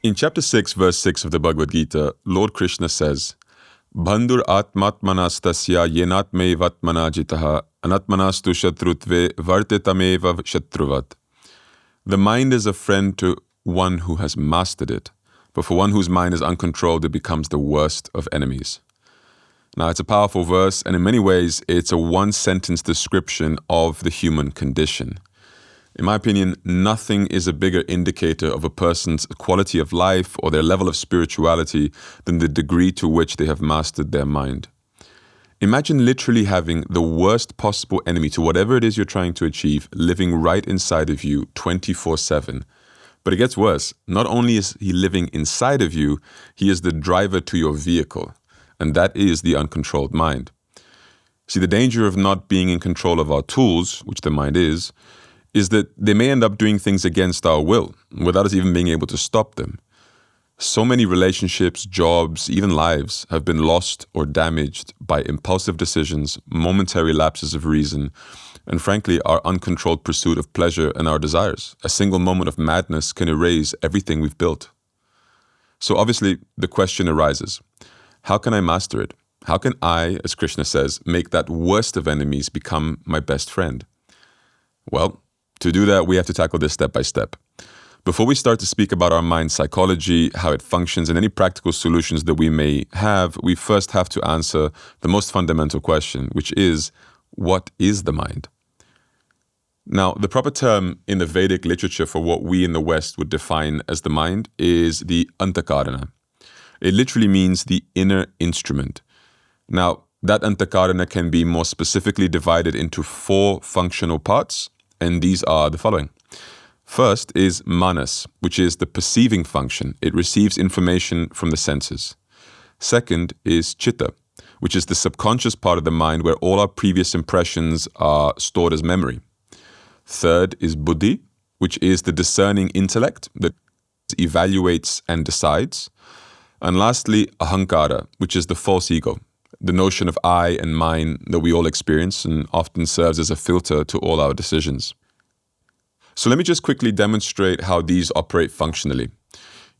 In chapter 6, verse 6 of the Bhagavad Gita, Lord Krishna says, Bandhur atmatmanastasya yenatme vatmana jitaha anatmanastu shatrutve vartetameva shatruvat. The mind is a friend to one who has mastered it, but for one whose mind is uncontrolled, it becomes the worst of enemies. Now, it's a powerful verse, and in many ways, it's a one-sentence description of the human condition. In my opinion, nothing is a bigger indicator of a person's quality of life or their level of spirituality than the degree to which they have mastered their mind. Imagine literally having the worst possible enemy to whatever it is you're trying to achieve living right inside of you 24/7. But it gets worse. Not only is he living inside of you, he is the driver to your vehicle. And that is the uncontrolled mind. See, the danger of not being in control of our tools, which the mind is that they may end up doing things against our will, without us even being able to stop them. So many relationships, jobs, even lives have been lost or damaged by impulsive decisions, momentary lapses of reason, and frankly, our uncontrolled pursuit of pleasure and our desires. A single moment of madness can erase everything we've built. So obviously, the question arises, how can I master it? How can I, as Krishna says, make that worst of enemies become my best friend? Well, to do that, we have to tackle this step by step. Before we start to speak about our mind's psychology, how it functions, and any practical solutions that we may have, we first have to answer the most fundamental question, which is, what is the mind? Now, the proper term in the Vedic literature for what we in the West would define as the mind is the antakarana. It literally means the inner instrument. Now, that antakarana can be more specifically divided into 4 functional parts, and these are the following. First is manas, which is the perceiving function. It receives information from the senses. Second is chitta, which is the subconscious part of the mind where all our previous impressions are stored as memory. Third is buddhi, which is the discerning intellect that evaluates and decides. And lastly, ahankara, which is the false ego, the notion of I and mine that we all experience and often serves as a filter to all our decisions. So let me just quickly demonstrate how these operate functionally.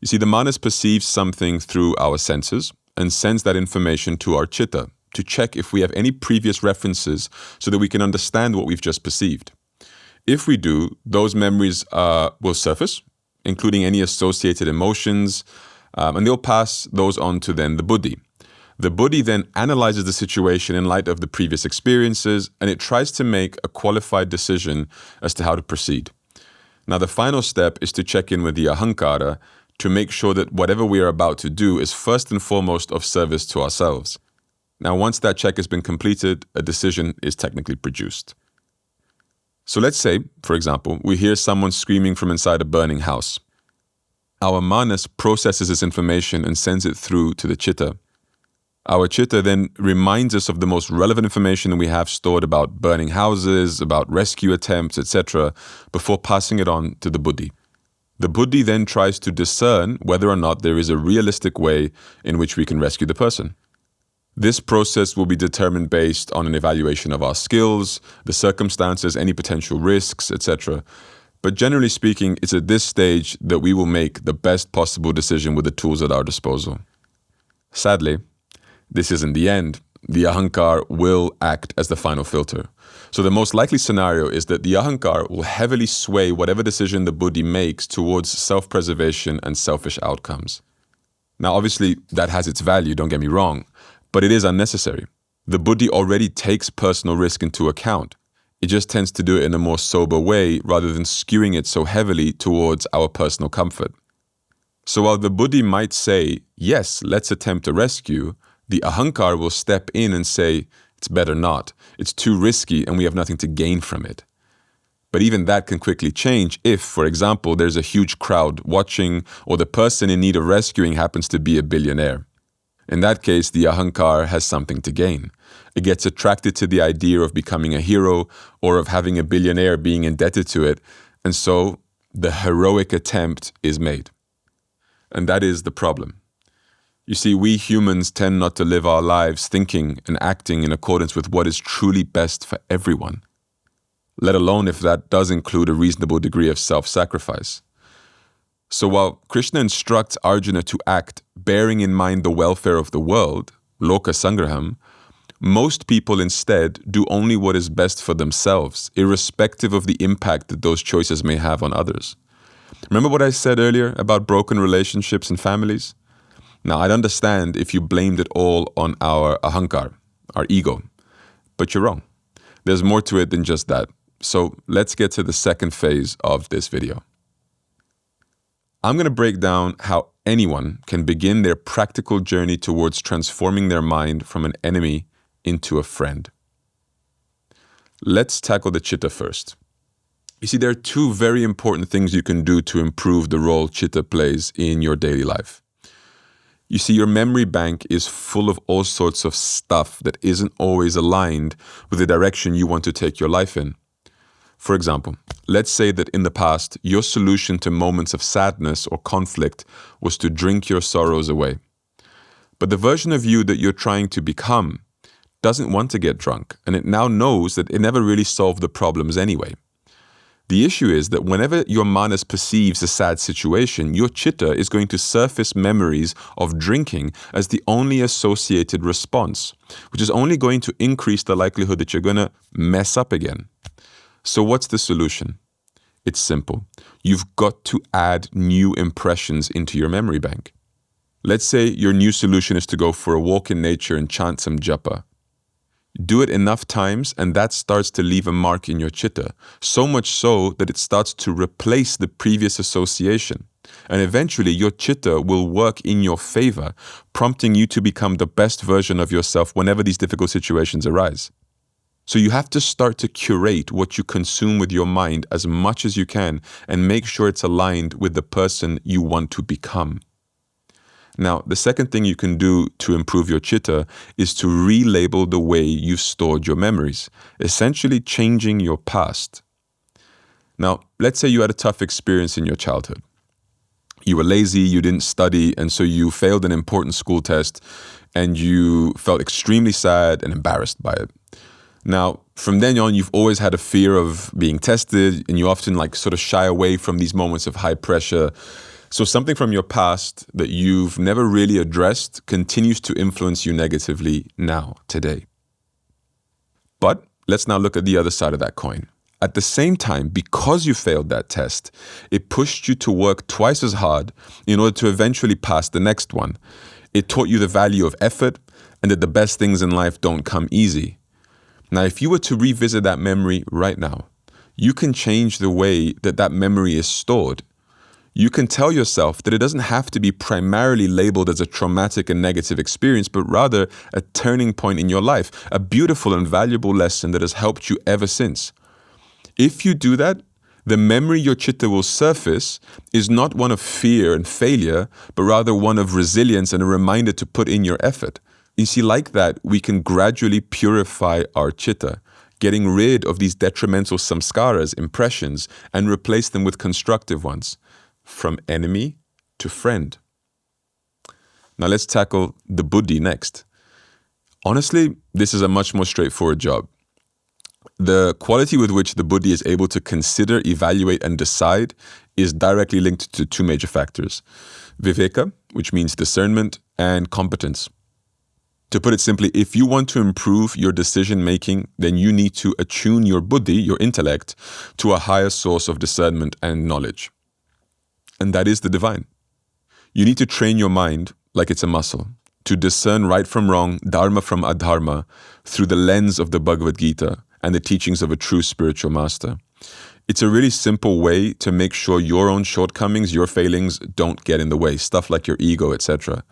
You see, the manas perceives something through our senses and sends that information to our chitta to check if we have any previous references so that we can understand what we've just perceived. If we do, those memories will surface, including any associated emotions, and they'll pass those on to then the buddhi. The buddhi then analyzes the situation in light of the previous experiences, and it tries to make a qualified decision as to how to proceed. Now, the final step is to check in with the ahankara to make sure that whatever we are about to do is first and foremost of service to ourselves. Now, once that check has been completed, a decision is technically produced. So let's say, for example, we hear someone screaming from inside a burning house. Our manas processes this information and sends it through to the chitta. Our chitta then reminds us of the most relevant information that we have stored about burning houses, about rescue attempts, etc., before passing it on to the buddhi. The buddhi then tries to discern whether or not there is a realistic way in which we can rescue the person. This process will be determined based on an evaluation of our skills, the circumstances, any potential risks, etc. But generally speaking, it's at this stage that we will make the best possible decision with the tools at our disposal. Sadly, this isn't the end. The ahankar will act as the final filter. So the most likely scenario is that the ahankar will heavily sway whatever decision the buddhi makes towards self-preservation and selfish outcomes. Now, obviously, that has its value, don't get me wrong, but it is unnecessary. The buddhi already takes personal risk into account. It just tends to do it in a more sober way rather than skewing it so heavily towards our personal comfort. So while the buddhi might say, yes, let's attempt a rescue, the ahankar will step in and say, it's better not. It's too risky and we have nothing to gain from it. But even that can quickly change if, for example, there's a huge crowd watching or the person in need of rescuing happens to be a billionaire. In that case, the ahankar has something to gain. It gets attracted to the idea of becoming a hero or of having a billionaire being indebted to it, and so the heroic attempt is made. And that is the problem. You see, we humans tend not to live our lives thinking and acting in accordance with what is truly best for everyone, let alone if that does include a reasonable degree of self-sacrifice. So while Krishna instructs Arjuna to act bearing in mind the welfare of the world, loka sangraham, most people instead do only what is best for themselves, irrespective of the impact that those choices may have on others. Remember what I said earlier about broken relationships and families? Now, I'd understand if you blamed it all on our ahankar, our ego, but you're wrong. There's more to it than just that. So let's get to the second phase of this video. I'm going to break down how anyone can begin their practical journey towards transforming their mind from an enemy into a friend. Let's tackle the chitta first. You see, there are two very important things you can do to improve the role chitta plays in your daily life. You see, your memory bank is full of all sorts of stuff that isn't always aligned with the direction you want to take your life in. For example, let's say that in the past, your solution to moments of sadness or conflict was to drink your sorrows away. But the version of you that you're trying to become doesn't want to get drunk, and it now knows that it never really solved the problems anyway. The issue is that whenever your manas perceives a sad situation, your chitta is going to surface memories of drinking as the only associated response, which is only going to increase the likelihood that you're going to mess up again. So what's the solution? It's simple. You've got to add new impressions into your memory bank. Let's say your new solution is to go for a walk in nature and chant some japa. Do it enough times and that starts to leave a mark in your chitta, so much so that it starts to replace the previous association. And eventually your chitta will work in your favor, prompting you to become the best version of yourself whenever these difficult situations arise. So you have to start to curate what you consume with your mind as much as you can and make sure it's aligned with the person you want to become. Now, the second thing you can do to improve your chitta is to relabel the way you've stored your memories, essentially changing your past. Now, let's say you had a tough experience in your childhood. You were lazy, you didn't study, and so you failed an important school test, and you felt extremely sad and embarrassed by it. Now, from then on, you've always had a fear of being tested, and you often sort of shy away from these moments of high pressure. So something from your past that you've never really addressed continues to influence you negatively now, today. But let's now look at the other side of that coin. At the same time, because you failed that test, it pushed you to work twice as hard in order to eventually pass the next one. It taught you the value of effort and that the best things in life don't come easy. Now, if you were to revisit that memory right now, you can change the way that that memory is stored. You can tell yourself that it doesn't have to be primarily labeled as a traumatic and negative experience, but rather a turning point in your life, a beautiful and valuable lesson that has helped you ever since. If you do that, the memory your chitta will surface is not one of fear and failure, but rather one of resilience and a reminder to put in your effort. You see, like that, we can gradually purify our chitta, getting rid of these detrimental samskaras, impressions, and replace them with constructive ones. From enemy to friend. Now let's tackle the buddhi next. Honestly, this is a much more straightforward job. The quality with which the buddhi is able to consider, evaluate, and decide is directly linked to two major factors. Viveka, which means discernment, and competence. To put it simply, if you want to improve your decision-making, then you need to attune your buddhi, your intellect, to a higher source of discernment and knowledge. And that is the divine. You need to train your mind like it's a muscle to discern right from wrong, dharma from adharma through the lens of the Bhagavad Gita and the teachings of a true spiritual master. It's a really simple way to make sure your own shortcomings, your failings don't get in the way, stuff like your ego, etc.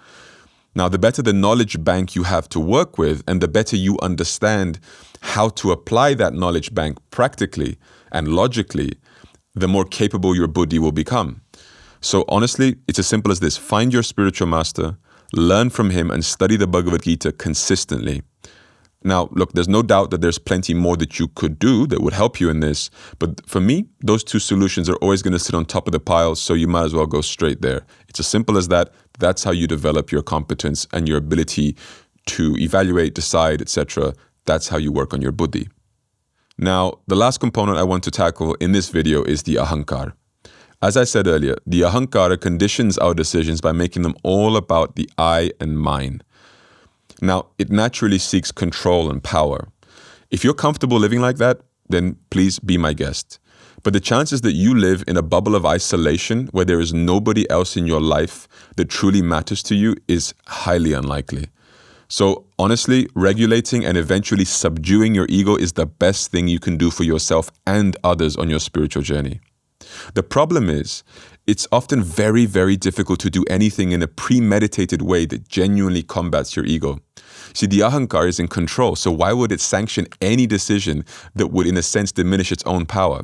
Now, the better the knowledge bank you have to work with and the better you understand how to apply that knowledge bank practically and logically, the more capable your buddhi will become. So honestly, it's as simple as this. Find your spiritual master, learn from him, and study the Bhagavad Gita consistently. Now, look, there's no doubt that there's plenty more that you could do that would help you in this. But for me, those two solutions are always going to sit on top of the pile, so you might as well go straight there. It's as simple as that. That's how you develop your competence and your ability to evaluate, decide, etc. That's how you work on your buddhi. Now, the last component I want to tackle in this video is the ahankar. As I said earlier, the ahankara conditions our decisions by making them all about the I and mine. Now, it naturally seeks control and power. If you're comfortable living like that, then please be my guest. But the chances that you live in a bubble of isolation where there is nobody else in your life that truly matters to you is highly unlikely. So honestly, regulating and eventually subduing your ego is the best thing you can do for yourself and others on your spiritual journey. The problem is, it's often very, very difficult to do anything in a premeditated way that genuinely combats your ego. See, the ahankar is in control, so why would it sanction any decision that would, in a sense, diminish its own power?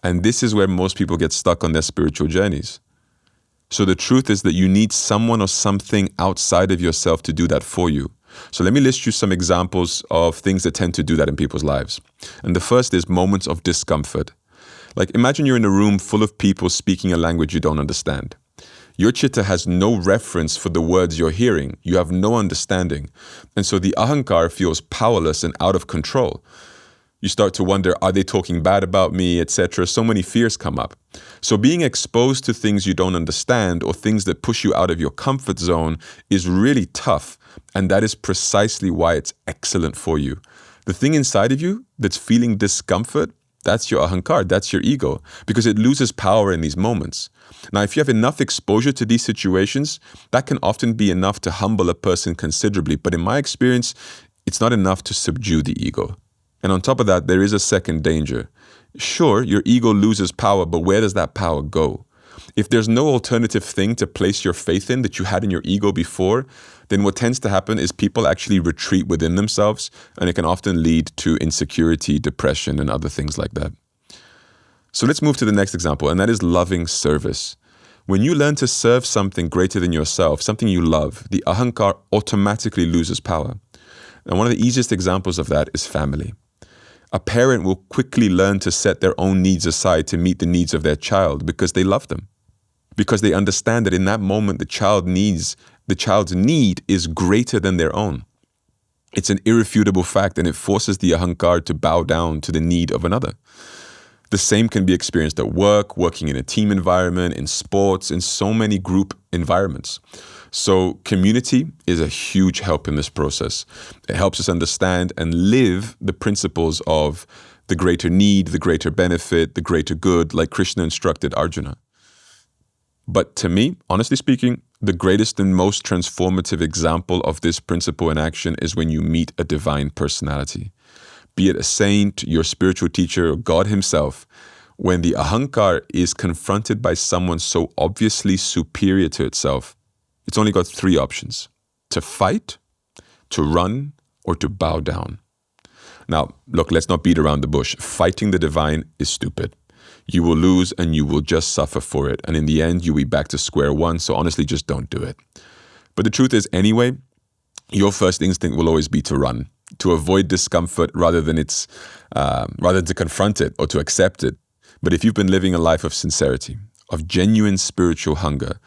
And this is where most people get stuck on their spiritual journeys. So the truth is that you need someone or something outside of yourself to do that for you. So let me list you some examples of things that tend to do that in people's lives. And the first is moments of discomfort. Like imagine you're in a room full of people speaking a language you don't understand. Your chitta has no reference for the words you're hearing. You have no understanding. And so the ahankar feels powerless and out of control. You start to wonder, are they talking bad about me, etc.? So many fears come up. So being exposed to things you don't understand or things that push you out of your comfort zone is really tough. And that is precisely why it's excellent for you. The thing inside of you that's feeling discomfort, that's your ahankar, that's your ego, because it loses power in these moments. Now, if you have enough exposure to these situations, that can often be enough to humble a person considerably. But in my experience, it's not enough to subdue the ego. And on top of that, there is a second danger. Sure, your ego loses power, but where does that power go? If there's no alternative thing to place your faith in that you had in your ego before, then what tends to happen is people actually retreat within themselves, and it can often lead to insecurity, depression, and other things like that. So let's move to the next example, and that is loving service. When you learn to serve something greater than yourself, something you love, the ahankar automatically loses power. And one of the easiest examples of that is family. A parent will quickly learn to set their own needs aside to meet the needs of their child because they love them. Because they understand that in that moment, the child's need is greater than their own. It's an irrefutable fact, and it forces the ahankar to bow down to the need of another. The same can be experienced at work, working in a team environment, in sports, in so many group environments. So community is a huge help in this process. It helps us understand and live the principles of the greater need, the greater benefit, the greater good, like Krishna instructed Arjuna. But to me, honestly speaking, the greatest and most transformative example of this principle in action is when you meet a divine personality. Be it a saint, your spiritual teacher, or God himself. When the ahankar is confronted by someone so obviously superior to itself, it's only got three options: to fight, to run, or to bow down. Now, look, let's not beat around the bush. Fighting the divine is stupid. You will lose and you will just suffer for it. And in the end, you'll be back to square one. So honestly, just don't do it. But the truth is, anyway, your first instinct will always be to run, to avoid discomfort rather than to confront it or to accept it. But if you've been living a life of sincerity, of genuine spiritual hunger,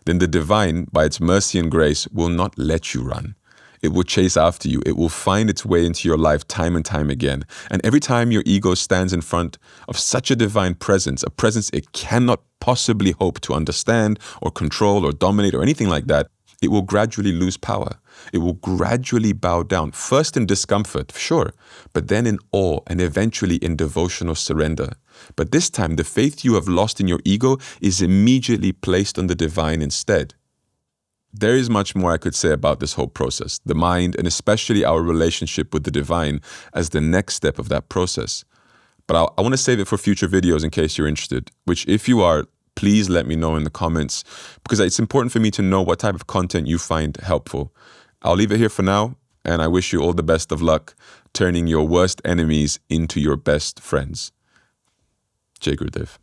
then the divine, by its mercy and grace, will not let you run. It will chase after you. It will find its way into your life time and time again. And every time your ego stands in front of such a divine presence, a presence it cannot possibly hope to understand or control or dominate or anything like that, it will gradually lose power. It will gradually bow down, first in discomfort, sure, but then in awe and eventually in devotional surrender. But this time, the faith you have lost in your ego is immediately placed on the divine instead. There is much more I could say about this whole process, the mind, and especially our relationship with the divine as the next step of that process. But I want to save it for future videos in case you're interested, which if you are, please let me know in the comments, because it's important for me to know what type of content you find helpful. I'll leave it here for now, and I wish you all the best of luck turning your worst enemies into your best friends. Jai Gurudev.